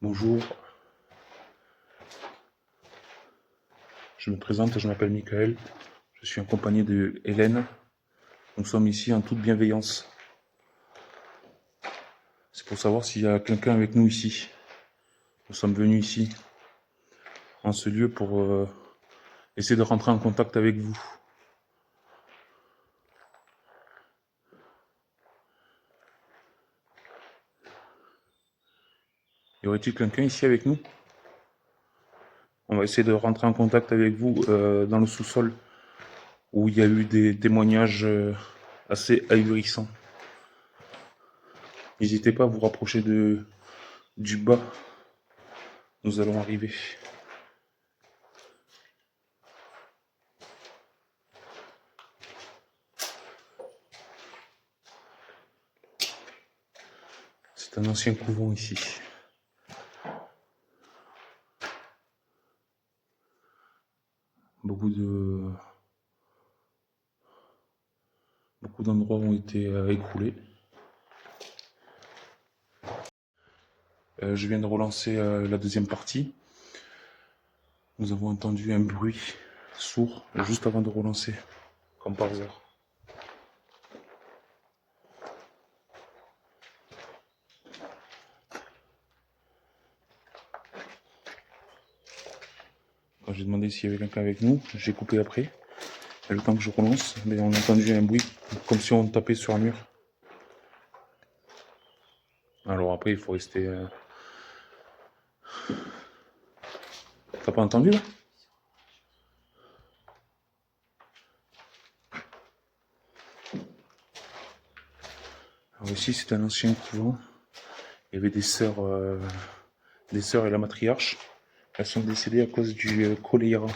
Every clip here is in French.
Bonjour, je me présente, je m'appelle Michael, je suis en compagnie de Hélène. Nous sommes ici en toute bienveillance. C'est pour savoir s'il y a quelqu'un avec nous ici. Nous sommes venus ici, en ce lieu, pour essayer de rentrer en contact avec vous. Y aurait-il quelqu'un ici avec nous? On va essayer de rentrer en contact avec vous dans le sous-sol, où il y a eu des témoignages assez ahurissants. N'hésitez pas à vous rapprocher du bas. Nous allons arriver. C'est un ancien couvent ici. Beaucoup d'endroits ont été écroulés. Je viens de relancer la deuxième partie. Nous avons entendu un bruit sourd juste avant de relancer, comme par hasard. Quand j'ai demandé s'il y avait quelqu'un avec nous, j'ai coupé après. Et le temps que je relance, mais on a entendu un bruit comme si on tapait sur un mur. Alors après, il faut rester... T'as pas entendu là? Alors ici, c'est un ancien couvent. Il y avait des sœurs et la matriarche. Elles sont décédées à cause du choléra.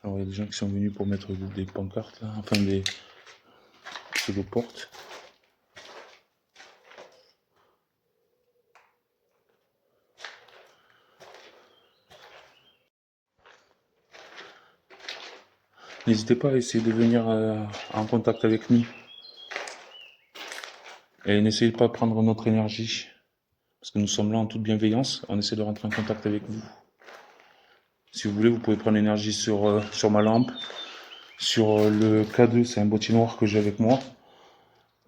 Alors il y a des gens qui sont venus pour mettre des pancartes, là, enfin des pseudo-portes. N'hésitez pas à essayer de venir en contact avec nous. Et n'essayez pas de prendre notre énergie. Parce que nous sommes là en toute bienveillance. On essaie de rentrer en contact avec vous. Si vous voulez, vous pouvez prendre l'énergie sur ma lampe. Sur le K2, c'est un boîtier noir que j'ai avec moi.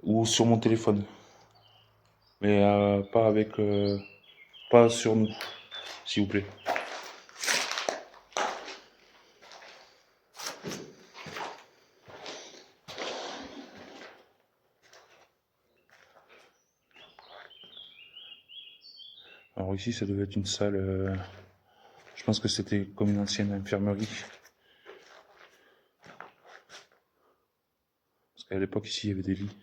Ou sur mon téléphone. Mais pas sur nous, s'il vous plaît. Alors ici, ça devait être une salle... je pense que c'était comme une ancienne infirmerie. Parce qu'à l'époque, ici, il y avait des lits.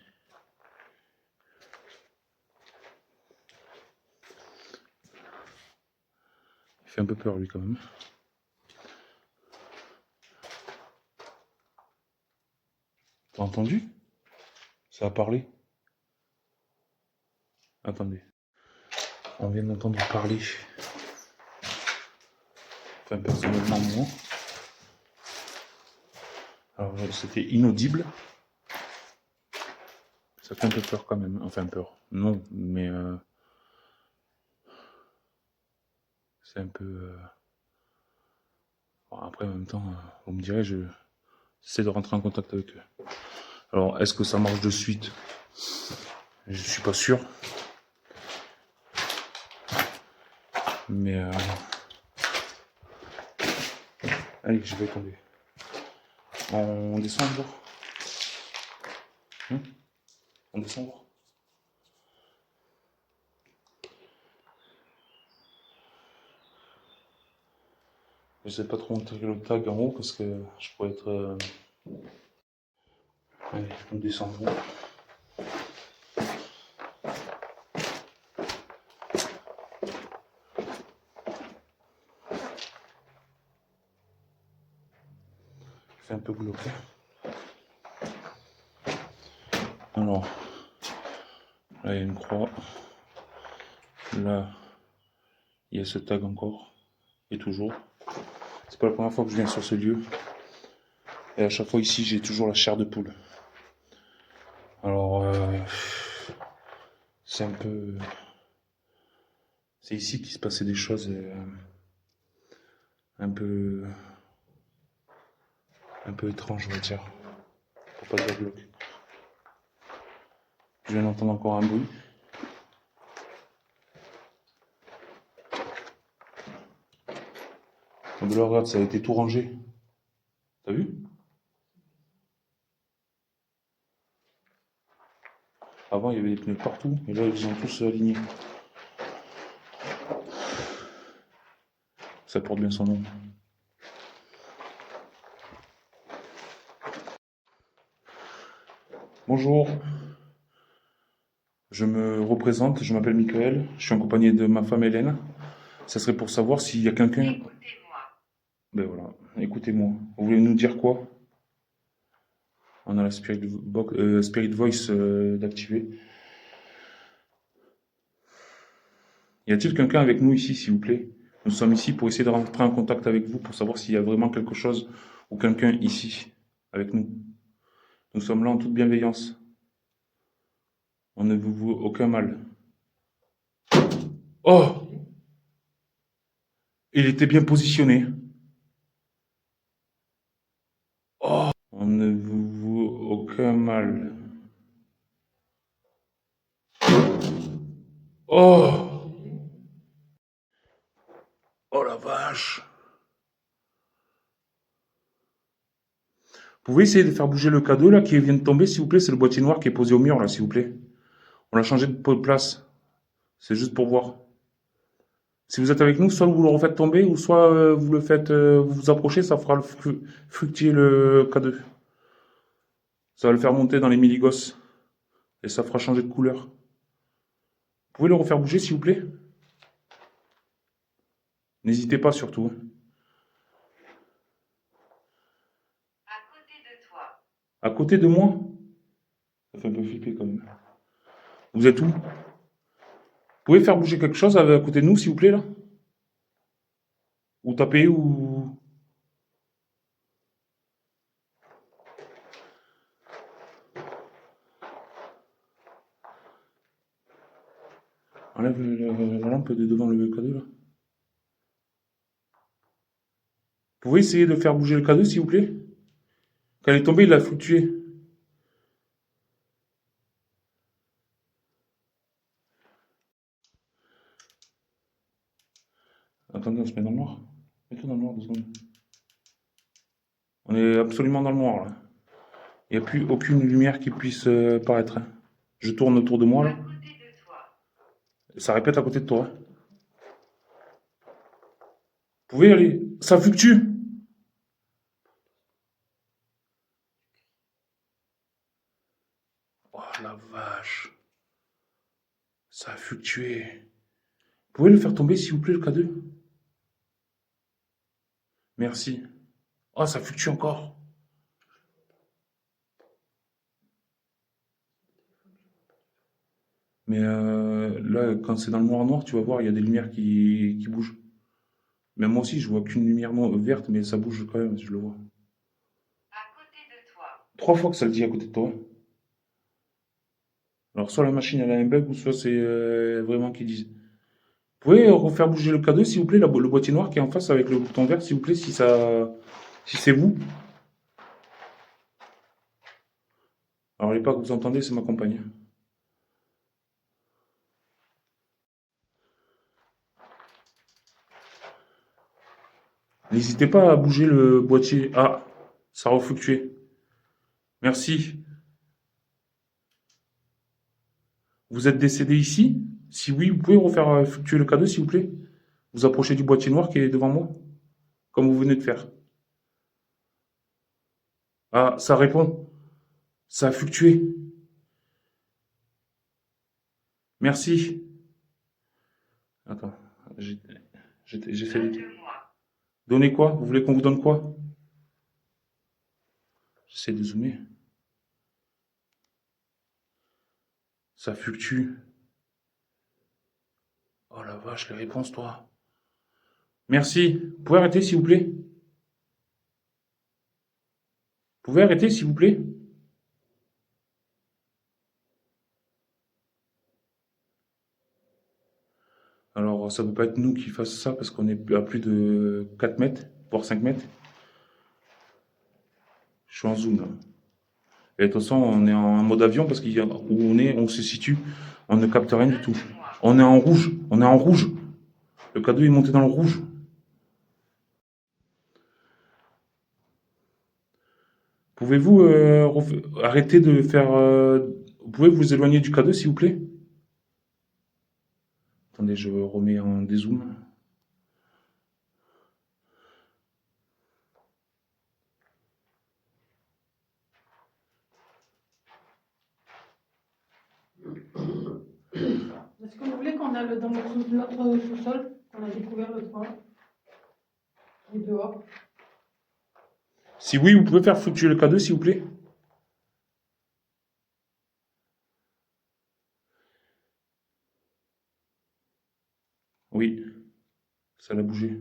Il fait un peu peur, lui, quand même. T'as entendu? Ça a parlé? Attendez. On vient d'entendre parler. Enfin, personnellement, moi. Alors, c'était inaudible. Ça fait un peu peur quand même. Enfin, peur. Non, mais c'est un peu... Bon, après, en même temps, vous me direz, j'essaie de rentrer en contact avec eux. Alors, est-ce que ça marche de suite? Je suis pas sûr. Mais... Allez, je vais tomber. On descend voir. On descend voir. Je sais pas trop monter le tag en haut parce que je pourrais être... Allez, on descend voir. C'est un peu bloqué. Alors, là il y a une croix. Là, il y a ce tag encore. Et toujours. C'est pas la première fois que je viens sur ce lieu. Et à chaque fois ici, j'ai toujours la chair de poule. Alors, C'est un peu... C'est ici qu'il se passait des choses un peu... un peu étranges, on va dire. Pour pas dire glauque. Je viens d'entendre encore un bruit. De là, regarde, ça a été tout rangé. T'as vu? Avant, il y avait des pneus partout, et là, ils ont tous alignés. Ça porte bien son nom. Bonjour, je me représente, je m'appelle Michael, je suis en compagnie de ma femme Hélène. Ça serait pour savoir s'il y a quelqu'un... Écoutez-moi. Ben voilà, écoutez-moi. Vous voulez nous dire quoi? On a la Spirit Voice d'activer. Y a-t-il quelqu'un avec nous ici, s'il vous plaît? Nous sommes ici pour essayer de rentrer en contact avec vous, pour savoir s'il y a vraiment quelque chose ou quelqu'un ici avec nous. Nous sommes là en toute bienveillance. On ne vous veut aucun mal. Oh! Il était bien positionné. Oh! On ne vous veut aucun mal. Oh! Oh la vache! Vous pouvez essayer de faire bouger le cadeau là qui vient de tomber, s'il vous plaît? C'est le boîtier noir qui est posé au mur là, s'il vous plaît. On l'a changé de place. C'est juste pour voir. Si vous êtes avec nous, soit vous le refaites tomber, ou soit vous le faites, vous vous approchez, ça fera fructifier le K2. Ça va le faire monter dans les miligos. Et ça fera changer de couleur. Vous pouvez le refaire bouger, s'il vous plaît? N'hésitez pas surtout. À côté de toi. À côté de moi? Ça fait un peu flipper quand même. Vous êtes où? Vous pouvez faire bouger quelque chose à côté de nous, s'il vous plaît, là? Ou taper, ou... Enlève la lampe de devant le cadeau, là. Vous pouvez essayer de faire bouger le cadeau, s'il vous plaît? Quand elle est tombée, il a fluctué. Attendez, on se met dans le noir. Mets-toi dans le noir 2 secondes. On est absolument dans le noir, là. Il n'y a plus aucune lumière qui puisse paraître, hein. Je tourne autour de moi, À là. côté de toi. Ça répète à côté de toi, hein. Vous pouvez aller. Ça fluctue. Oh la vache. Ça a fluctué. Vous pouvez le faire tomber, s'il vous plaît, le K2? Merci. Oh, ça fluctue encore. Mais là, quand c'est dans le noir, tu vas voir, il y a des lumières qui bougent. Mais moi aussi, je vois qu'une lumière verte, mais ça bouge quand même, je le vois. À côté de toi. 3 fois que ça le dit à côté de toi. Alors, soit la machine elle a un bug, ou soit c'est vraiment qu'ils disent. Vous pouvez refaire bouger le K2, s'il vous plaît, le boîtier noir qui est en face avec le bouton vert, s'il vous plaît, si c'est vous. Alors, les pas que vous entendez, c'est ma compagne. N'hésitez pas à bouger le boîtier. Ah, ça a refluctué. Merci. Vous êtes décédé ici? Si oui, vous pouvez refaire fluctuer le K2, s'il vous plaît? Vous approchez du boîtier noir qui est devant moi, comme vous venez de faire. Ah, ça répond. Ça a fluctué. Merci. Attends, j'essaie de... Donne-moi. Donner quoi? Vous voulez qu'on vous donne quoi? J'essaie de zoomer. Ça fluctue. Oh la vache, les réponses, toi. Merci. Vous pouvez arrêter, s'il vous plaît? Vous pouvez arrêter, s'il vous plaît? Alors, ça ne peut pas être nous qui fasse ça parce qu'on est à plus de 4 mètres, voire 5 mètres. Je suis en zoom là. Et de toute façon, on est en mode avion parce où on se situe, on ne capte rien du tout. Donne-le-moi. On est en rouge, on est en rouge. Le cadeau est monté dans le rouge. Pouvez-vous arrêter de faire... vous pouvez vous éloigner du cadeau, s'il vous plaît? Attendez, je remets en dézoom. Est-ce que vous voulez qu'on aille dans notre sous-sol, qu'on a découvert l'autre fois, qui est dehors? Si oui, vous pouvez faire fluctuer le cadeau, s'il vous plaît? Oui, ça l'a bougé.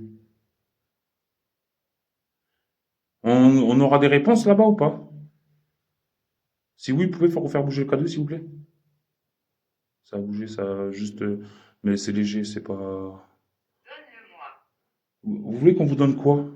On aura des réponses là-bas ou pas? Si oui, vous pouvez faire bouger le cadeau, s'il vous plaît? Ça a bougé, ça a juste... mais c'est léger, c'est pas... Donne-le-moi. Vous voulez qu'on vous donne quoi?